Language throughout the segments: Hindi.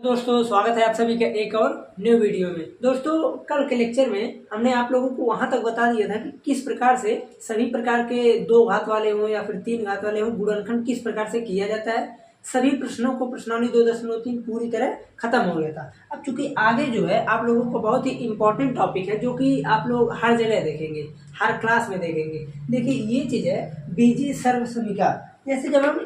दोस्तों स्वागत है आप सभी का एक और न्यू वीडियो में। दोस्तों कल के लेक्चर में हमने आप लोगों को वहां तक बता दिया था कि किस प्रकार से सभी प्रकार के दो घात वाले हों या फिर तीन घात वाले हों गुणनखंड किस प्रकार से किया जाता है। सभी प्रश्नों को प्रश्नावली 2.3 पूरी तरह खत्म हो गया था। अब चूंकि आगे जो है आप लोगों को बहुत ही इंपॉर्टेंट टॉपिक है जो कि आप लोग हर जगह देखेंगे, हर क्लास में देखेंगे। देखिए ये चीज है बीजीय सर्वसमीका। जैसे जब हम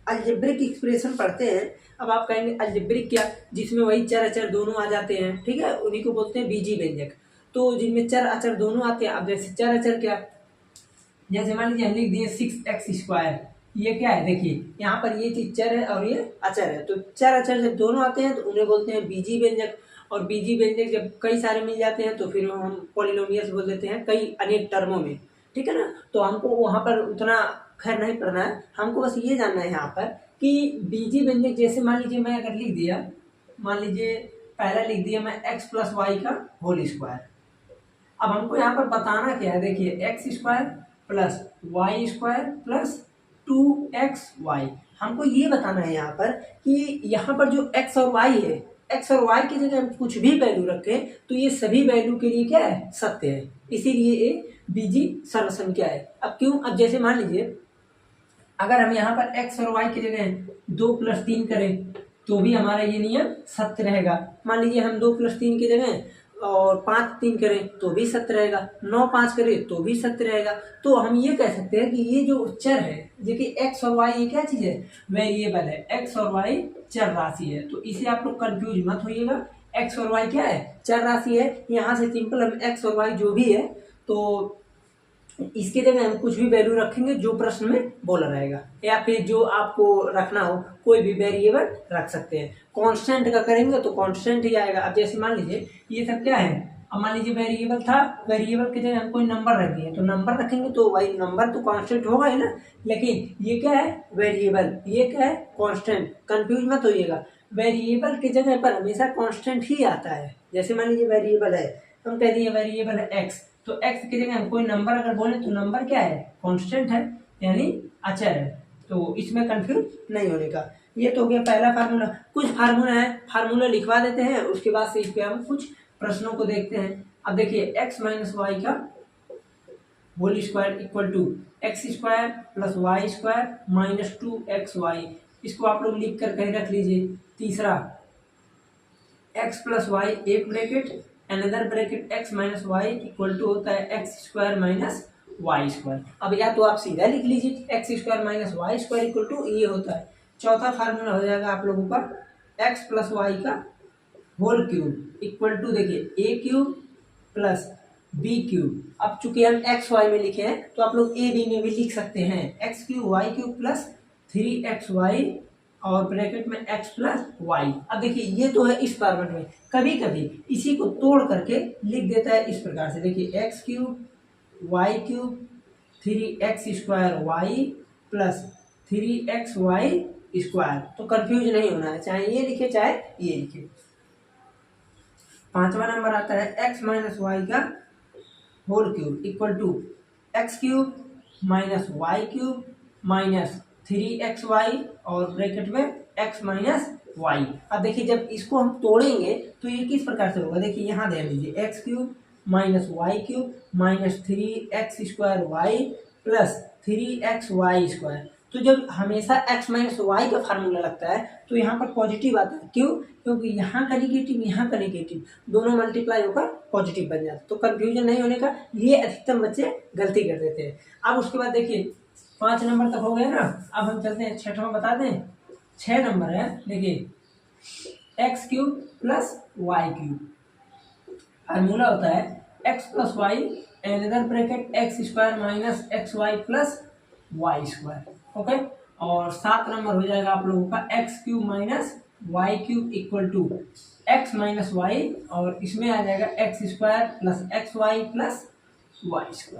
अलजेब्रिक एक्सप्रेशन पढ़ते हैं, अब आप कहेंगे अलजेब्रिक क्या, जिसमें वही चर अचर दोनों आ जाते हैं, ठीक है, उन्हीं को बोलते हैं बीजीय व्यंजक। तो जिनमें चर अचर दोनों आते हैं। अब जैसे चर अचर क्या, जैसे मान लीजिए हम लिख दिए 6x², ये क्या है, देखिए यहाँ पर ये चीज चर है और ये अचर है। तो चर अचर जब दोनों आते हैं तो उन्हें बोलते हैं बीजीय व्यंजक। और बीजीय व्यंजक जब कई सारे मिल जाते हैं तो फिर हम पॉलिनोमियल्स बोल देते हैं कई अनेक टर्मों में, ठीक है ना। तो हमको वहां पर उतना खैर नहीं पढ़ना है, हमको बस ये जानना है यहाँ पर कि बीजीय व्यंजक जैसे मान लीजिए मैं अगर लिख दिया, मान लीजिए पहला लिख दिया मैं x + y का होल स्क्वायर। अब हमको यहाँ पर बताना क्या है, देखिए x² + y² + 2xy। हमको ये बताना है यहाँ पर कि यहाँ पर जो x और y है, x और y की जगह हम कुछ भी वैल्यू रखें तो ये सभी वैल्यू के लिए क्या है, सत्य है। इसीलिए ये बीजीय सर्वसंख्या है। अब क्यों, अब जैसे मान लीजिए अगर हम यहाँ पर x और y की जगह 2 + 3 करें तो भी हमारा ये नियम सत्य रहेगा। मान लीजिए हम 2 + 3 की जगह और 5 3 करें तो भी सत्य रहेगा, 9 5 करें तो भी सत्य रहेगा। तो हम ये कह सकते हैं कि ये जो चर है, देखिए x और y ये क्या चीज है, वेरिएबल है। x और y चर राशि है, तो इसे आप लोग कंफ्यूज मत होइएगा। x और y क्या है, चर राशि है। यहाँ से सिंपल हम x और y जो भी है तो इसके जगह हम कुछ भी वैल्यू रखेंगे जो प्रश्न में बोला रहेगा, या फिर जो आपको रखना हो कोई भी वेरिएबल रख सकते हैं। कांस्टेंट का करेंगे तो कांस्टेंट ही आएगा। अब जैसे मान लीजिए ये सब क्या है, अब मान लीजिए वेरिएबल था, वेरिएबल की जगह हम कोई नंबर रख दिए तो नंबर रखेंगे तो वही नंबर तो कांस्टेंट होगा ही ना। लेकिन ये क्या है, वेरिएबल, ये क्या है, कांस्टेंट। कंफ्यूज मत होइएगा, वेरिएबल की जगह पर हमेशा कांस्टेंट ही आता है। जैसे मान लीजिए वेरिएबल है, हम कह दिए वेरिएबल है एक्स, तो x की जगह हम कोई नंबर अगर बोले तो नंबर क्या है, कांस्टेंट है, यानी अचर है। तो इसमें कंफ्यूज नहीं होने का। ये तो हो गया पहला फार्मूला। कुछ फार्मूला है, फार्मूला लिखवा देते हैं, उसके बाद से इस पे हम कुछ प्रश्नों को देखते हैं। अब देखिए x - y का whole square equal to x² + y² - 2xy। इसको आप लोग लिख कर कहीं रख लीजिए। तीसरा x + y एक bracket, another bracket x - y equal to होता है x² - y²। अब या तो आप सीधा लिख लीजिए x² - y² इक्वल टू ये होता है। चौथा फार्मूला हो जाएगा आप लोगों का x + y का होल क्यूब इक्वल टू, देखिए a³ + b³। अब चूंकि हम x y में लिखे हैं तो आप लोग a b में भी लिख सकते हैं, x³ y³ + 3xy और ब्रैकेट में x + y। अब देखिए ये तो है इस फॉर्मेट में, कभी कभी इसी को तोड़ करके लिख देता है इस प्रकार से। देखिए x³ y³ 3x² y + 3xy²। तो कंफ्यूज नहीं होना है, चाहे ये लिखे चाहे ये लिखे। पांचवा नंबर आता है x - y का whole cube equal to x³ - y³ - 3xy और ब्रैकेट में x - y। अब देखिए जब इसको हम तोड़ेंगे तो ये किस प्रकार से होगा, देखिए यहाँ ध्यान दीजिए x³ - y³ - 3x² y + 3xy²। तो जब हमेशा x - y का फार्मूला लगता है तो यहाँ पर पॉजिटिव आता है। क्यों, क्योंकि यहाँ का निगेटिव यहाँ का निगेटिव दोनों मल्टीप्लाई होकर पॉजिटिव बन जाता है। तो कंफ्यूजन नहीं होने का, ये अधिकतम बच्चे गलती कर देते हैं। अब उसके बाद देखिए 5 नंबर तक हो गया ना। अब हम चलते हैं छठवां, बता दें 6 नंबर है। देखिए x³ + y³। फार्मूला होता है x + y another bracket x² - xy + y²। Okay, और 7 नंबर हो जाएगा आप लोगों का x³ - y³ equal to x - y और इसमें आ जाएगा x² + xy + y²।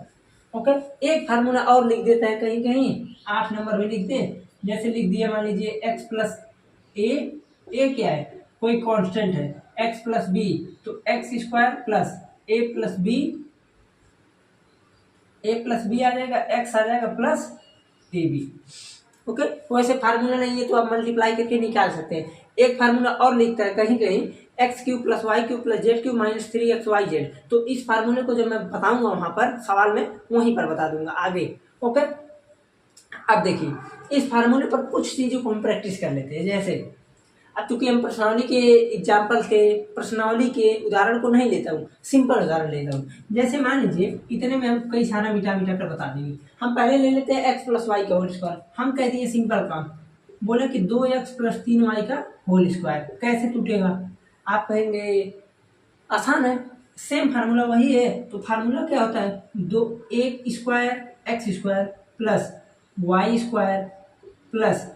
ओके, एक फार्मूला और लिख देते हैं कहीं कहीं, 8 नंबर में लिखते हैं। जैसे लिख दिया मान लीजिए x + a क्या है, कोई कांस्टेंट है, x + b तो x² + a + b आ जाएगा, x आ जाएगा प्लस ab। ओके, वैसे फार्मूला नहीं है तो आप मल्टीप्लाई करके निकाल सकते हैं। एक फार्मूला और लिखता है कहीं कहीं X cube plus Y cube plus Z cube minus 3xyz। तो इस फार्मूले को जब मैं बताऊंगा वहां पर सवाल में वहीं पर बता दूंगा आगे। ओके, अब देखिए इस फार्मूले पर कुछ चीजों को हम प्रैक्टिस कर लेते हैं। जैसे अब चूंकि हम प्रश्नावली के एग्जाम्पल के प्रश्नावली के उदाहरण को नहीं लेता हूँ, सिंपल उदाहरण लेता हूँ। जैसे मान लीजिए इतने में हम कई सारा मिटा मिटा कर बता देंगे। हम पहले ले लेते हैं एक्स प्लस वाई का होल स्क्वायर। हम कह दिए सिंपल काम, बोले कि 2x प्लस 3y का होल स्क्वायर कैसे टूटेगा। आप कहेंगे आसान है, सेम फार्मूला वही है। तो फार्मूला क्या होता है, दो एक square X square plus Y square plus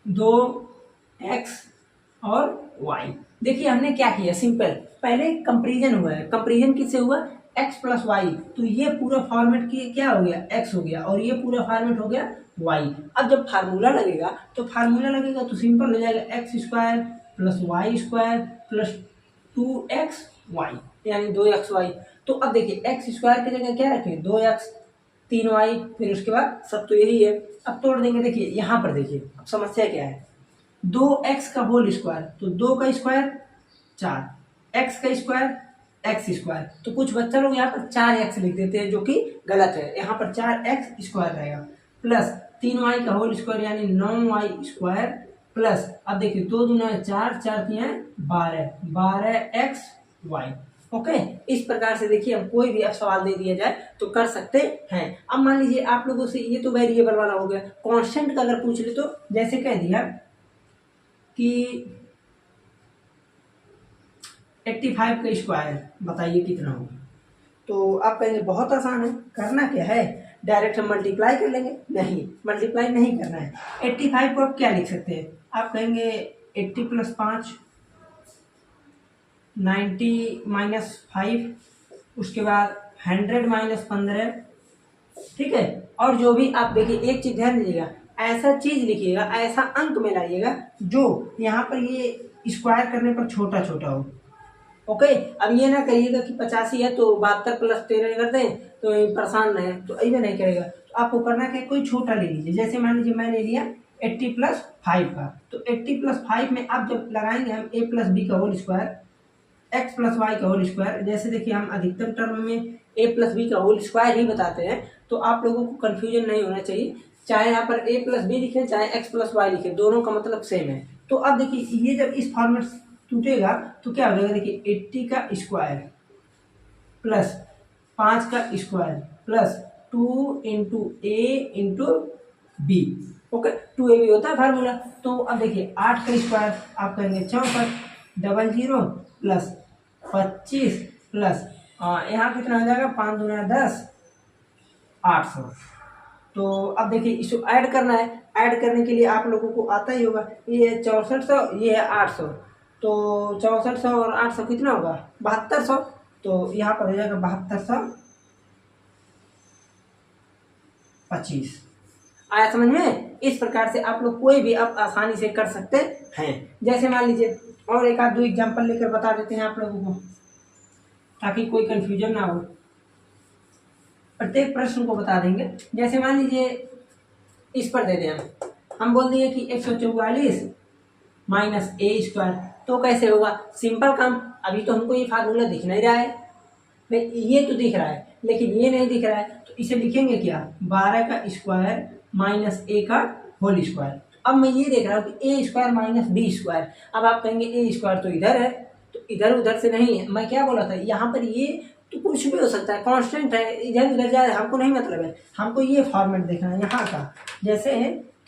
2x और y। देखिए हमने क्या किया, सिंपल पहले कंपेरिजन हुआ है। कंपेरिजन किससे हुआ, x प्लस वाई। तो ये पूरा फॉर्मेट क्या हो गया, x हो गया, और ये पूरा फॉर्मेट हो गया y। अब जब फार्मूला लगेगा तो तो सिंपल हो जाएगा X square plus Y square plus 2xy यानी 2xy। तो अब देखिए एक्स स्क्वायर की जगह क्या रखें, 2x 3y, फिर उसके बाद सब तो यही है। अब तोड़ देंगे, देखिए यहाँ पर देखिए अब समस्या क्या है, 2x का होल स्क्वायर, तो 2 का स्क्वायर 4, x का स्क्वायर एक्स स्क्वायर। तो कुछ बच्चा लोग यहाँ पर 4x लिख देते हैं जो कि गलत है। यहाँ पर 4x स्क्वायर रहेगा प्लस 3y का होल स्क्वायर यानी 9y स्क्वायर प्लस, अब देखिए 2 दूना 4, 4 3 12, 12xy। ओके, इस प्रकार से देखिए हम कोई भी अब सवाल दे दिया जाए तो कर सकते हैं। अब मान लीजिए आप लोगों से ये तो वेरिएबल वाला हो गया, कांस्टेंट का अगर पूछ ले तो जैसे कह दिया कि 85 का स्क्वायर बताइए कितना होगा। तो आप कहेंगे बहुत आसान है, करना क्या है, डायरेक्ट हम मल्टीप्लाई कर लेंगे। नहीं, मल्टीप्लाई नहीं करना है। 85 को आप क्या लिख सकते हैं, आप कहेंगे 80 प्लस 5, 90 माइनस 5, उसके बाद 100 माइनस 15, ठीक है। और जो भी आप देखिए एक चीज ध्यान दीजिएगा, ऐसा चीज लिखिएगा, ऐसा अंक में लाइएगा जो यहाँ पर ये स्क्वायर करने पर छोटा छोटा हो। ओके, अब ये ना कहिएगा कि 85 है तो 72 प्लस 13 कर दें तो परेशान रहे, तो ऐसे नहीं करेगा। तो आपको करना क्या, कोई छोटा ले लीजिए। जैसे मान लीजिए मैंने लिया 80 प्लस 5 का, तो 80 प्लस 5 में आप जब लगाएंगे हम a प्लस बी का whole square X plus Y का होल स्क्वायर। जैसे देखिए हम अधिकतम टर्म में a प्लस बी का होल स्क्वायर ही बताते हैं, तो आप लोगों को कंफ्यूजन नहीं होना चाहिए। चाहे यहाँ पर a प्लस बी लिखे चाहे x प्लस वाई लिखे, दोनों का मतलब सेम है। तो अब देखिए ये जब इस फॉर्मेट टूटेगा तो क्या हो जाएगा, देखिए 80 का स्क्वायर प्लस 5 का स्क्वायर प्लस 2 इंटू ए इंटू बी। ओके, 2ab होता है फार्मूला। तो अब देखिए 8 का स्क्वायर आप करेंगे 64, 00 प्लस 25 प्लस यहाँ कितना हो जाएगा, 5 दूना 10, 800। तो अब देखिए इसको ऐड करना है, ऐड करने के लिए आप लोगों को आता ही होगा, ये है 6400, ये है 800। तो 6400 और 800 कितना होगा, 7200। तो यहाँ पर हो जाएगा 7225। आया समझ में। इस प्रकार से आप लोग कोई भी अब आसानी से कर सकते हैं। जैसे मान लीजिए और एक आध दो एग्जांपल लेकर बता देते हैं आप लोगों को ताकि कोई कंफ्यूजन ना हो, प्रत्येक प्रश्न को बता देंगे। जैसे मान लीजिए इस पर दे दें हम बोल दिए कि 144 माइनस ए स्क्वायर, तो कैसे होगा, सिंपल काम। अभी तो हमको ये फार्मूला दिख नहीं रहा है, ये तो दिख रहा है लेकिन ये नहीं दिख रहा है, तो इसे लिखेंगे क्या, 12 का स्क्वायर माइनस ए का होल स्क्वायर। अब मैं ये देख रहा हूँ कि ए स्क्वायर माइनस बी स्क्वायर। अब आप कहेंगे ए स्क्वायर तो इधर है, तो इधर उधर से नहीं है। मैं क्या बोला था, यहाँ पर ये तो कुछ भी हो सकता है, कांस्टेंट है, इधर उधर जाए हमको नहीं मतलब है। हमको ये फॉर्मेट देखना है यहाँ का। जैसे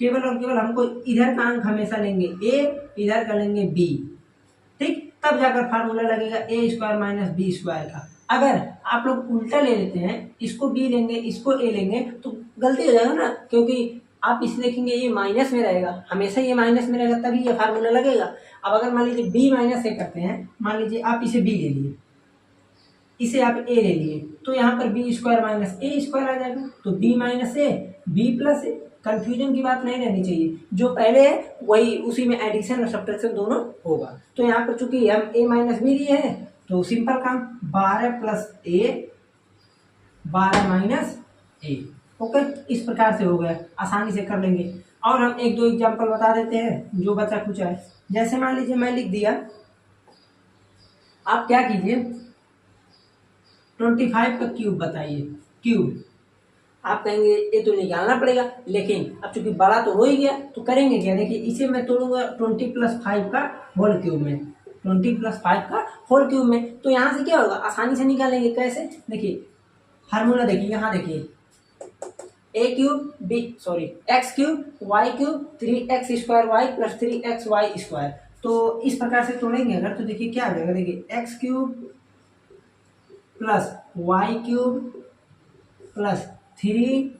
केवल और केवल हमको इधर का अंक हमेशा लेंगे ए, इधर का लेंगे बी, ठीक, तब जाकर फार्मूला लगेगा ए स्क्वायर माइनस बी स्क्वायर का। अगर आप लोग उल्टा ले लेते हैं, इसको बी लेंगे इसको ए लेंगे, तो गलती हो जाएगा ना, क्योंकि आप इसे देखेंगे ये माइनस में रहेगा, हमेशा ये माइनस में रहेगा तभी ये फार्मूला लगेगा। अब अगर मान लीजिए बी माइनस ए करते हैं, मान लीजिए आप इसे बी ले लिए, इसे आप ए ले लिए, तो यहाँ पर बी स्क्वायर माइनस ए स्क्वायर आ जाएगा। तो बी माइनस ए, बी प्लस ए, कंफ्यूजन की बात नहीं रहनी चाहिए, जो पहले है वही उसी में एडिशन और सब्ट्रैक्शन दोनों होगा। तो यहाँ पर चूंकि हम ए माइनस बी लिए हैं तो सिंपल काम 12 प्लस ए 12 माइनस ए। ओके, इस प्रकार से हो गया, आसानी से कर लेंगे। और हम एक दो एग्जाम्पल बता देते हैं जो बचा कुछ है। जैसे मान लीजिए मैं लिख दिया, आप क्या कीजिए 25 का क्यूब बताइए, क्यूब। आप कहेंगे ये तो निकालना पड़ेगा, लेकिन अब चूंकि बड़ा तो हो ही गया तो करेंगे क्या, देखिए इसे मैं तोड़ूंगा 20+5 का होल क्यूब में, 20+5 का होल क्यूब में। तो यहाँ से क्या होगा, आसानी से निकालेंगे। कैसे, देखिए फार्मूला देखिए, यहाँ देखिए a cube b sorry x cube y cube 3x² y plus 3xy²। तो इस प्रकार से तोड़ेंगे अगर, तो देखिए क्या हो जाएगा, देखिए X cube plus Y cube plus 3xy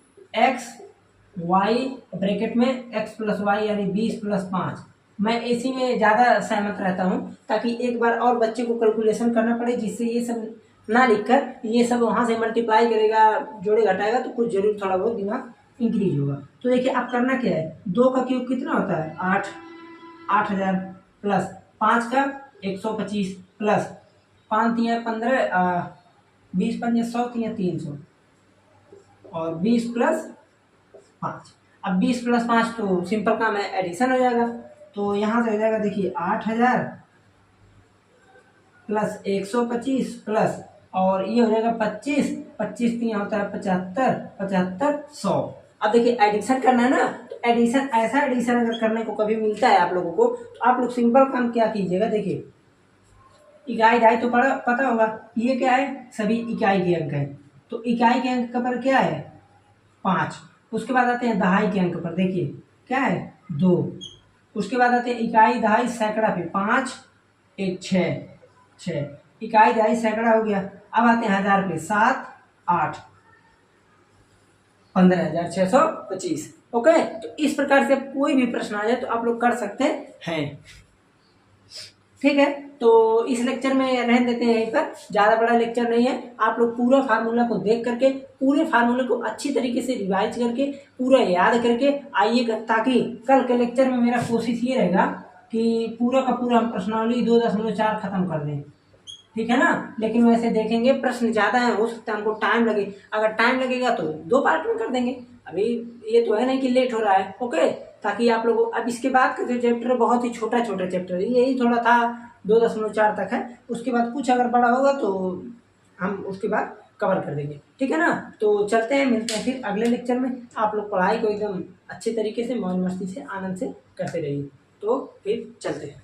bracket में x+y यानी 20+5। मैं इसी में ज़्यादा सहमत रहता हूँ, ताकि एक बार और बच्चे को कैलकुलेशन करना पड़े, जिससे ये सब ना लिखकर ये सब वहाँ से मल्टीप्लाई करेगा, जोड़े घटाएगा, तो कुछ जरूर थोड़ा बहुत दिमाग इंक्रीज होगा। तो देखिए अब करना क्या है, 2 का क्यूब कितना होता है 8, 8000 प्लस 5 का 125 प्लस 5 तिया 15, 20 पंजे 100 तिया 300 और 20+5। अब 20+5 तो सिंपल काम है, एडिशन हो जाएगा। तो यहाँ से हो जाएगा देखिए 8000 प्लस 125 प्लस और ये हो जाएगा 25, 25 तो यहाँ होता है 75, 75 100। अब देखिए एडिशन करना है ना, तो एडिशन ऐसा एडिशन अगर करने को कभी मिलता है आप लोगों को, तो आप लोग सिंपल काम क्या कीजिएगा, देखिए इकाई ढाई तो पता होगा, ये क्या है, सभी इकाई के अंक है। तो इकाई के अंक पर क्या है 5। उसके बाद आते हैं दहाई के अंक पर, देखिए क्या है 2। उसके बाद आते हैं इकाई दहाई सैकड़ा पे, 5 1 6 इकाई दहाई सैकड़ा हो गया। अब आते हैं हजार पे, 7 8 15,625। ओके, तो इस प्रकार से कोई भी प्रश्न आ जाए तो आप लोग कर सकते हैं। ठीक है, तो इस लेक्चर में रहने देते हैं यहीं पर, ज़्यादा बड़ा लेक्चर नहीं है। आप लोग पूरा फार्मूला को देख करके, पूरे फार्मूले को अच्छी तरीके से रिवाइज करके, पूरा याद करके आइएगा, ताकि कल के लेक्चर में मेरा कोशिश ये रहेगा कि पूरा का पूरा हम प्रश्नावली 2.4 खत्म कर दें। ठीक है ना, लेकिन वैसे देखेंगे प्रश्न ज़्यादा है, हो सकता है हमको टाइम लगे। अगर टाइम लगेगा तो 2 पार्ट में कर देंगे। अभी ये तो है नहीं कि लेट हो रहा है। ओके, ताकि आप लोगों, अब इसके बाद का जो चैप्टर बहुत ही छोटा चैप्टर है, यही थोड़ा था 2.4 तक है। उसके बाद कुछ अगर बड़ा होगा तो हम उसके बाद कवर कर देंगे। ठीक है ना, तो चलते हैं, मिलते हैं फिर अगले लेक्चर में। आप लोग पढ़ाई को एकदम अच्छे तरीके से, मौज मस्ती से, आनंद से करते रहिए। तो फिर चलते हैं।